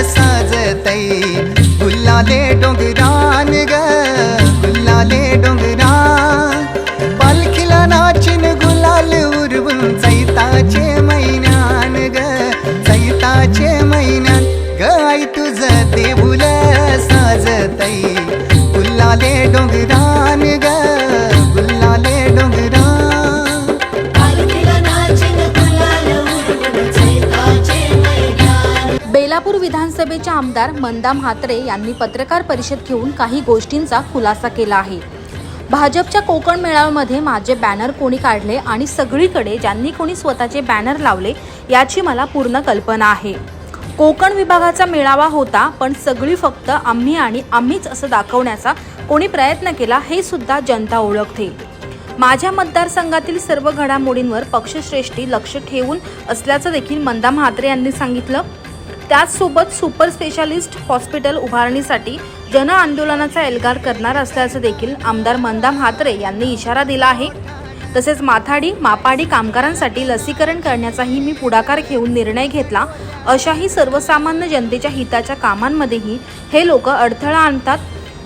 साजतई गुल्लाले डोंगरान ग गुल्लाले डोंगरान पालखीला नाचिन गुलाल उरवून चैताचे महिन्यान ग चैताचे महिन्यान ग आई तुझं देऊळ साजतई गुल्लाले डोंगरान ग गुल्लाले डोंगरान बेलापूर विधानसभेच्या आमदार मंदा म्हात्रे यांनी पत्रकार परिषद घेऊन काही गोष्टींचा खुलासा केला आहे। भाजपच्या कोकण मेळाव्यामध्ये माझे बॅनर कोणी काढले आणि सगळीकडे ज्यांनी कोणी स्वतःचे बॅनर लावले याची मला पूर्ण कल्पना आहे। कोकण विभागाचा मेळावा होता, पण सगळी फक्त आम्ही आणि आम्हीच असं दाखवण्याचा कोणी प्रयत्न केला हे सुद्धा जनता ओळखते। माझ्या मतदारसंघातील सर्व घडामोडींवर पक्षश्रेष्ठी लक्ष ठेवून असल्याचं देखील मंदा म्हात्रे यांनी सांगितलं। त्याचसोबत सुपर स्पेशालिस्ट हॉस्पिटल उभारणीसाठी जन आंदोलनाचा एल्गार करणार असल्याचं देखील आमदार मंदा म्हात्रे यांनी इशारा दिला आहे। तसेच माथाडी मापाडी कामगारांसाठी लसीकरण करण्याचाही मी पुढाकार घेऊन निर्णय घेतला। अशाही सर्वसामान्य जनतेच्या हिताच्या कामांमध्येही हे लोक अडथळा आणतात।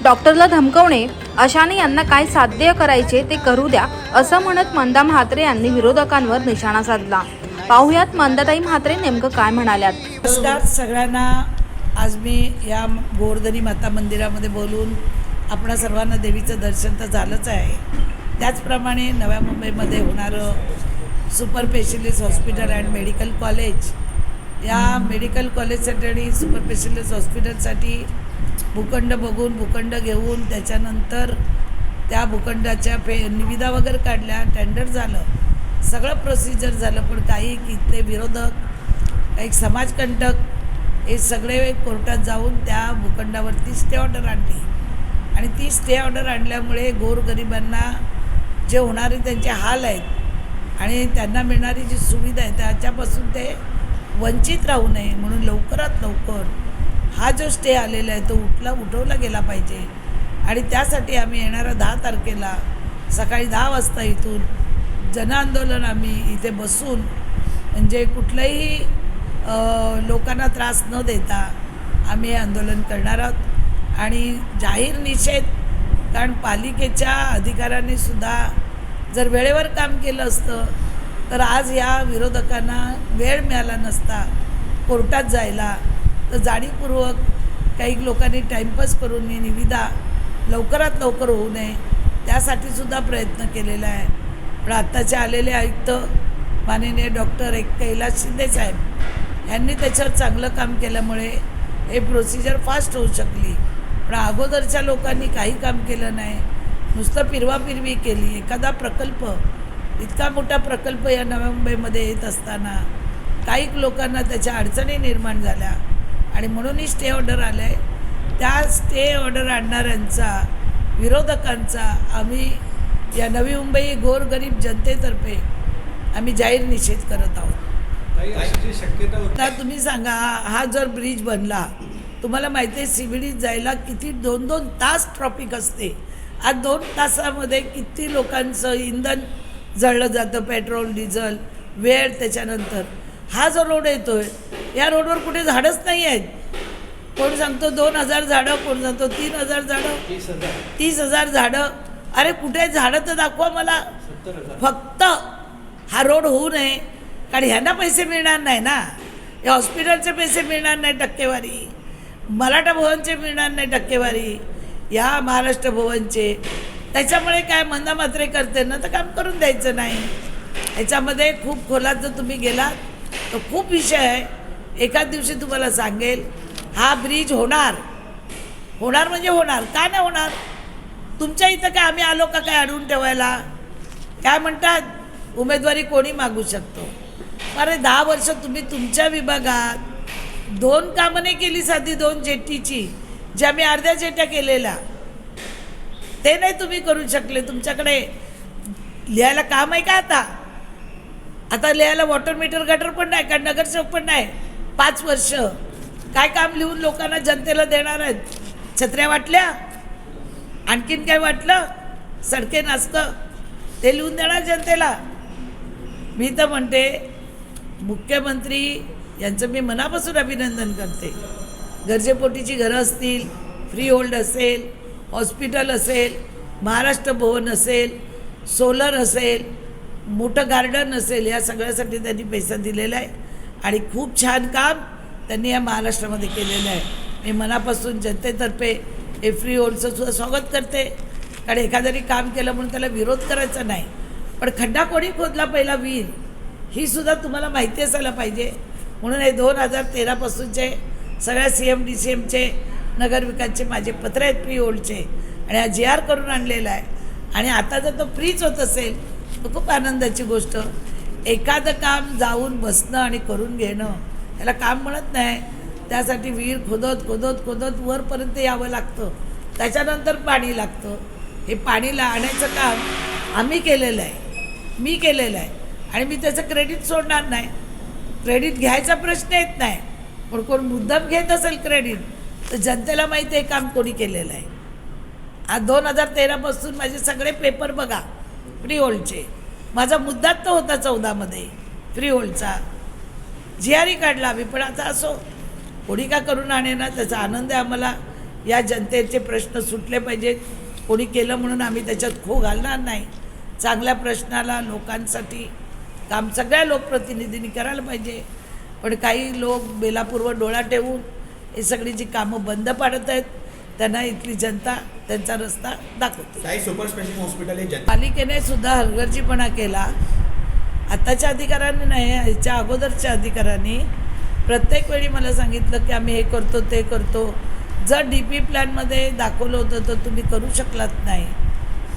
डॉक्टरला धमकवणे, अशाने यांना काय साध्य करायचे ते करू द्या असं म्हणत मंदा म्हात्रे यांनी विरोधकांवर निशाणा साधला। पाहुयात मंदाताई म्हात्रे नेमकं काय म्हणाल्यात। नमस्कार सगळ्यांना। आज मी या गोवर्धनी माता मंदिरामध्ये बोलून आपणा सर्वांना देवीचं दर्शन तर झालंच आहे। त्याचप्रमाणे नव्या मुंबईमध्ये होणारं super specialist hospital and medical college, या मेडिकल कॉलेजसाठी आणि सुपर स्पेशलिस्ट हॉस्पिटलसाठी भूखंड बघून भूखंड घेऊन त्याच्यानंतर त्या भूखंडाच्या निविदा वगैरे काढल्या, टेंडर झालं, सगळं प्रोसिजर झालं, पण काही इथले विरोधक, काही समाजकंटक हे सगळे कोर्टात जाऊन त्या भूखंडावरती स्टे ऑर्डर आणली आणि ती स्टे ऑर्डर आणल्यामुळे गोरगरिबांना जे होणारे त्यांचे हाल आहेत आणि त्यांना मिळणारी जी सुविधा आहे त्याच्यापासून ते वंचित राहू नये म्हणून लवकरात लवकर हा जो स्टे आलेला आहे तो उठवला गेला पाहिजे। आणि त्यासाठी आम्ही येणाऱ्या 10 तारखेला सकाळी 10 वाजता इथून जनआंदोलन आम्ही इथे बसून म्हणजे कुठल्याही लोकांना त्रास न देता आम्ही हे आंदोलन करणार आहोत आणि जाहीर निषेध, कारण पालिकेच्या अधिकाऱ्यांनी सुद्धा जर वेळेवर काम केलं असतं तर आज या विरोधकांना वेळ मिळाला नसता कोर्टात जायला। तर जाणीवपूर्वक काही लोकांनी टाईमपास करून ही निविदा लवकरात लवकर होऊ नये त्यासाठी सुद्धा प्रयत्न केलेला आहे। पण आत्ताचे आलेले आयुक्त माननीय डॉक्टर कैलास शिंदे साहेब यांनी त्याच्यावर चांगलं काम केल्यामुळे हे प्रोसिजर फास्ट होऊ शकली। पण अगोदरच्या लोकांनी काही काम केलं नाही, नुसतं फिरवाफिरवी केली। एखादा प्रकल्प, इतका मोठा प्रकल्प या नव्या मुंबईमध्ये येत असताना काही लोकांना त्याच्या अडचणी निर्माण झाल्या आणि म्हणूनही स्टे ऑर्डर आलं आहे। त्या स्टे ऑर्डर आणणाऱ्यांचा, विरोधकांचा आम्ही या नवी मुंबई गोरगरीब जनतेतर्फे आम्ही जाहीर निषेध करत आहोत। आता तुम्ही सांगा, हा जर ब्रिज बनला, तुम्हाला माहिती आहे CBD जायला किती 2-2 तास ट्रॉफिक असते। आज 2 तासामध्ये किती लोकांचं इंधन जळलं जातं, पेट्रोल डिझेल, वेळ। त्याच्यानंतर हा जो रोड येतोय या रोडवर कुठे झाडच नाही आहेत। कोण सांगतो 2000 झाडं, कोण सांगतो 3000 झाडं, 30,000 झाडं। अरे कुठे झाडं तर दाखवा मला। फक्त हा रोड होऊ नये, कारण ह्यांना पैसे मिळणार नाही ना, या हॉस्पिटलचे पैसे मिळणार नाही टक्केवारी, मराठा भवनचे मिळणार नाही टक्केवारी, या महाराष्ट्र भवनचे। त्याच्यामुळे काय मंदा म्हात्रे करते ना तर काम करून द्यायचं नाही। याच्यामध्ये खूप खोलात जर तुम्ही गेलात तर खूप विषय आहे। एकाच दिवशी तुम्हाला सांगेल हा ब्रिज होणार म्हणजे होणार, का नाही होणार? तुमच्या इथं काय आम्ही आलो का काय अडवून ठेवायला? काय म्हणतात उमेदवारी कोणी मागू शकतो। अरे 10 वर्ष तुम्ही तुमच्या विभागात 2 कामं नाही केली, साधी 2 जेटीची, ज्या मी अर्ध्या जेट्या केलेल्या ते नाही तुम्ही करू शकले। तुमच्याकडे लिहायला काम आहे का? आता लिहायला वॉटर मीटर गटर पण नाही, कारण नगरसेवक पण नाही। 5 वर्ष काय काम लिहून लोकांना जनतेला देणार आहेत? छत्र्या वाटल्या, आणखीन काय वाटलं, सडके नाचतं ते लिहून देणार जनतेला? मी तर म्हणते मुख्यमंत्री यांचं मी मनापासून अभिनंदन करते, गरजेपोटीची घरं असतील, फ्री होल्ड असेल, हॉस्पिटल असेल, महाराष्ट्र भवन असेल, सोलर असेल, मोठं गार्डन असेल, या सगळ्यासाठी त्यांनी पैसा दिलेला आहे आणि खूप छान काम त्यांनी या महाराष्ट्रामध्ये केलेलं आहे. मी मनापासून जनतेतर्फे हे फ्री होल्डचं सुद्धा स्वागत करते. कारण एखाद्याने काम केलं म्हणून त्याला विरोध करायचा नाही, पण खड्डा कोणी खोदला पहिला विहीर ही सुद्धा तुम्हाला माहिती असायला पाहिजे. म्हणून हे 2013पासूनचे सगळ्या CM-DCMचे नगरविकासचे माझे पत्र आहेत फ्री होल्डचे आणि हा GR करून आणलेला आहे. आणि आता जर तो फ्रीच होत असेल तर खूप आनंदाची गोष्ट. एखादं काम जाऊन बसणं आणि करून घेणं त्याला काम म्हणत नाही. त्यासाठी विहीर खोदत खोदत खोदत वरपर्यंत यावं लागतं, त्याच्यानंतर पाणी लागतं. हे पाणीला आणायचं काम आम्ही केलेलं आहे, मी केलेलं आहे आणि मी त्याचं क्रेडिट सोडणार नाही. क्रेडिट घ्यायचा प्रश्न येत नाही, पण कोण मुद्दाम घेत असेल क्रेडिट तर जनतेला माहिती आहे काम कोणी केलेलं आहे. आज 2013पासून माझे सगळे पेपर बघा फ्री होल्डचे. माझा मुद्दाच तर होता 14मध्ये फ्री होल्डचा. GR काढला आम्ही, पण आता असो कोणी का करून आणे ना, त्याचा आनंद आहे आम्हाला. या जनतेचे प्रश्न सुटले पाहिजेत. कोणी केलं म्हणून आम्ही त्याच्यात खो घालणार नाही. चांगल्या प्रश्नाला लोकांसाठी काम सगळ्या लोकप्रतिनिधींनी करायला पाहिजे. पण काही लोक बेलापूर्व डोळा ठेवून हे सगळी जी कामं बंद पाडत आहेत त्यांना इथली जनता त्यांचा रस्ता दाखवते. सुपर स्पेशल हॉस्पिटल पालिकेने सुद्धा हलगर्जीपणा केला. आत्ताच्या अधिकाऱ्यांनी नाही, ह्याच्या अगोदरच्या अधिकाऱ्यांनी प्रत्येक वेळी मला सांगितलं की आम्ही हे करतो ते करतो. जर DP प्लॅनमध्ये दाखवलं होतं तर तुम्ही करू शकलात नाही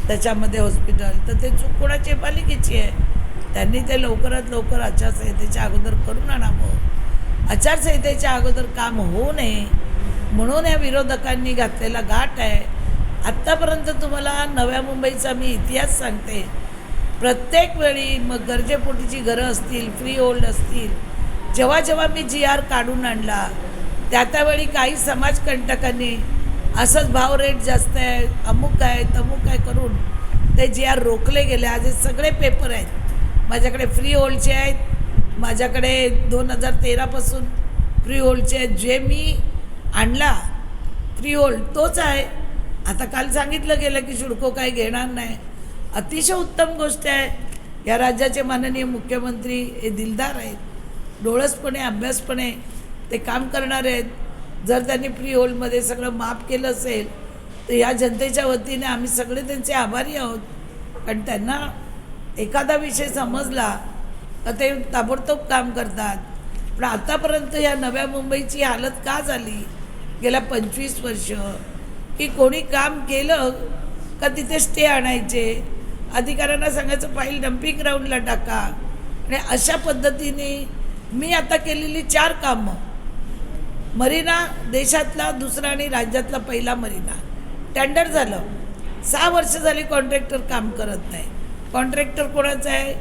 त्याच्यामध्ये हॉस्पिटल, तर ते चूक कोणाची पालिकेची आहे. त्यांनी ते लवकरात लवकर आचारसंहितेच्या अगोदर करून आणावं. आचारसंहितेच्या अगोदर काम होऊ नये म्हणून या विरोधकांनी घातलेला घाट आहे. आत्तापर्यंत तुम्हाला नव्या मुंबईचा मी इतिहास सांगते. प्रत्येक वेळी मग गरजेपोटीची घरं असतील, फ्री होल्ड असतील, जेव्हा जेव्हा मी GR काढून आणला त्यावेळी काही समाजकंटकांनी असंच भाव रेट जास्त आहे, अमुक आहे तमुक आहे करून ते GR रोखले गेले. आज हे सगळे पेपर आहेत माझ्याकडे, फ्री होल्डचे आहेत माझ्याकडे. 2013पासून फ्री होल्डचे आहेत. जे मी आणला फ्री होल्ड तोच आहे. आता काल सांगितलं गेलं की शुल्को काही घेणार नाही. अतिशय उत्तम गोष्ट आहे. या राज्याचे माननीय मुख्यमंत्री हे दिलदार आहेत, डोळसपणे अभ्यासपणे ते काम करणारे आहेत. जर त्यांनी फ्री होल्डमध्ये सगळं माफ केलं असेल तर या जनतेच्या वतीने आम्ही सगळे त्यांचे आभारी आहोत. कारण त्यांना एखादा विषय समजला तर ते ताबडतोब काम करतात. पण आतापर्यंत या नव्या मुंबईची हालत का झाली गेल्या 25 वर्ष की कोणी काम केलं का तिथे स्टे आणायचे, अधिकाऱ्यांना सांगायचं फाईल डम्पिंग ग्राऊंडला टाका. आणि अशा पद्धतीने मी आता केलेली 4 कामं, मरीना देशातला दुसरा आणि राज्यातला पहिला मरीना टेंडर झालं. 6 वर्ष झाली कॉन्ट्रॅक्टर काम करत नाही. कॉन्ट्रॅक्टर कोणाचं आहे?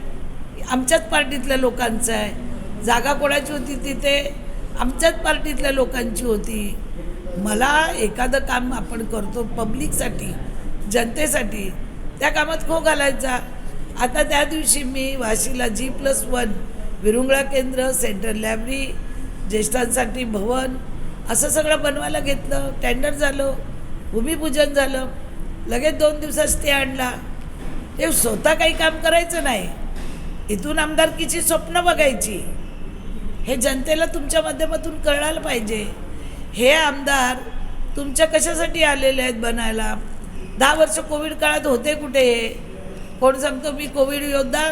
आमच्याच पार्टीतल्या लोकांचं आहे. जागा कोणाची होती तिथे? आमच्याच पार्टीतल्या लोकांची होती. मला एखादं काम आपण करतो पब्लिकसाठी, जनतेसाठी, त्या कामात खो घालायचा. आता त्या दिवशी मी वाशीला G+1 विरुंगळा केंद्र, सेंट्रल लायब्ररी, ज्येष्ठांसाठी भवन असं सगळं बनवायला घेतलं. टेंडर झालं, भूमिपूजन झालं, लगेच 2 दिवसात स्टे आणला. ते स्वतः काही काम करायचं नाही, इथून आमदारकीची स्वप्न बघायची. हे जनतेला तुमच्या माध्यमातून कळायला पाहिजे. हे आमदार तुमच्या कशासाठी आलेले आहेत बनायला? 10 वर्ष कोविड काळात होते कुठे? हे कोण सांगतो मी कोविड योद्धा,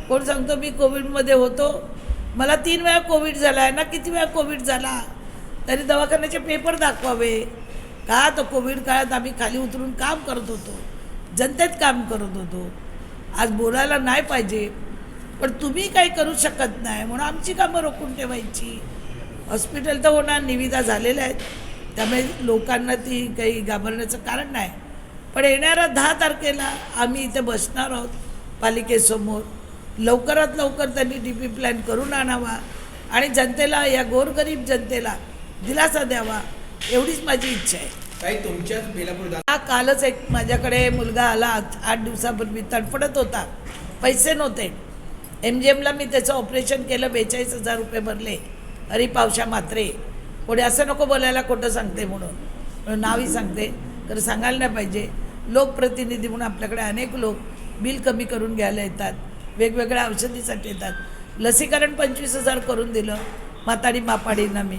कोण सांगतो मी कोविडमध्ये होतो. मला 3 वेळा कोविड झाला आहे ना, किती वेळा कोविड झाला तरी दवाखान्याचे पेपर दाखवावे का? तर कोविड काळात आम्ही खाली उतरून काम करत होतो, जनतेत काम करत होतो. आज बोलायला नाही पाहिजे, पण तुम्ही काही करू शकत नाही म्हणून आमची कामं रोखून ठेवायची. हॉस्पिटल तर होणार, निविदा झालेल्या आहेत, त्यामुळे लोकांना ती काही घाबरण्याचं कारण नाही. पण येणाऱ्या 10 तारखेला आम्ही इथे बसणार आहोत पालिकेसमोर. लवकरात लवकर त्यांनी DP प्लॅन करून आणावा आणि जनतेला, या गोरगरीब जनतेला दिलासा द्यावा, एवढीच माझी इच्छा आहे. काही तुमच्याच बेलापूर कालच एक माझ्याकडे मुलगा आला 8 दिवसापूर्वी, तडफडत होता, पैसे नव्हते. MGMला मी त्याचं ऑपरेशन केलं, 42,000 रुपये भरले, हरिपावशा मात्रे. कोणी असं नको बोलायला खोटं सांगते म्हणून नावही सांगते, तर सांगायला नाही पाहिजे. लोकप्रतिनिधी म्हणून आपल्याकडे अनेक लोक बिल कमी करून घ्यायला येतात, वेगवेगळ्या औषधीसाठी येतात. लसीकरण 25,000 करून दिलं म्हातारी मापाडींना मी,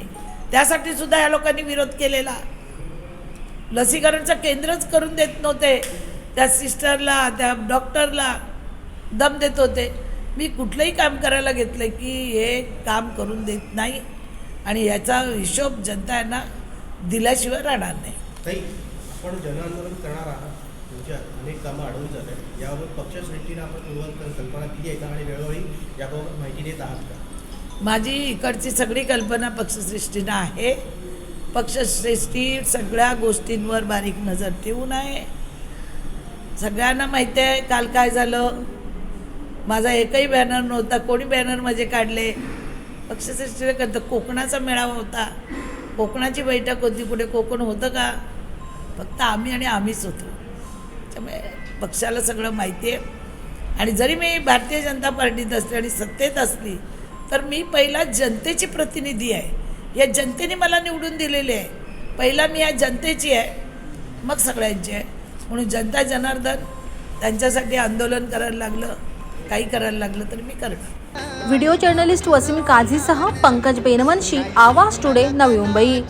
त्यासाठी सुद्धा ह्या लोकांनी विरोध केलेला. लसीकरणचं केंद्रच करून देत नव्हते, त्या सिस्टरला त्या डॉक्टरला दम देत होते. मी कुठलंही काम करायला घेतलं की हे काम करून देत नाही आणि याचा हिशोब जनता यांना दिल्याशिवाय राहणार नाही. ताई, आपण जनआंदोलन करणार आहात, तुमच्या अनेक कामं अडवून जात आहेत, याबाबत पक्षश्रेष्ठीनं आपण कल्पना केली आहे का आणि वेळोवेळी याबाबत माहिती देत आहात का? माझी इकडची सगळी कल्पना पक्षश्रेष्ठीनं आहे. पक्षश्रेष्ठी सगळ्या गोष्टींवर बारीक नजर ठेवून आहे. सगळ्यांना माहिती आहे काल काय झालं. माझा एकही बॅनर नव्हता, कोणी बॅनर माझे काढले. पक्षश्रेष्ठीने करतं. कोकणाचा मेळावा होता, कोकणाची बैठक होती, कुठे कोकण होतं का? फक्त आम्ही आणि आम्हीच होतो. त्यामुळे पक्षाला सगळं माहिती आहे. आणि जरी मी भारतीय जनता पार्टीत असली आणि सत्तेत असली तर मी पहिला जनतेची प्रतिनिधी आहे. या जनतेने मला निवडून दिलेले आहे. पहिला मी या जनतेची आहे, मग सगळ्यांची आहे. म्हणून जनता जनार्दन त्यांच्यासाठी आंदोलन करायला लागलं, काही करायला लागलं तर मी करणार. व्हिडिओ जर्नलिस्ट वसीम काझीसह पंकज बेनवंशी, आवाज टुडे, नवी मुंबई.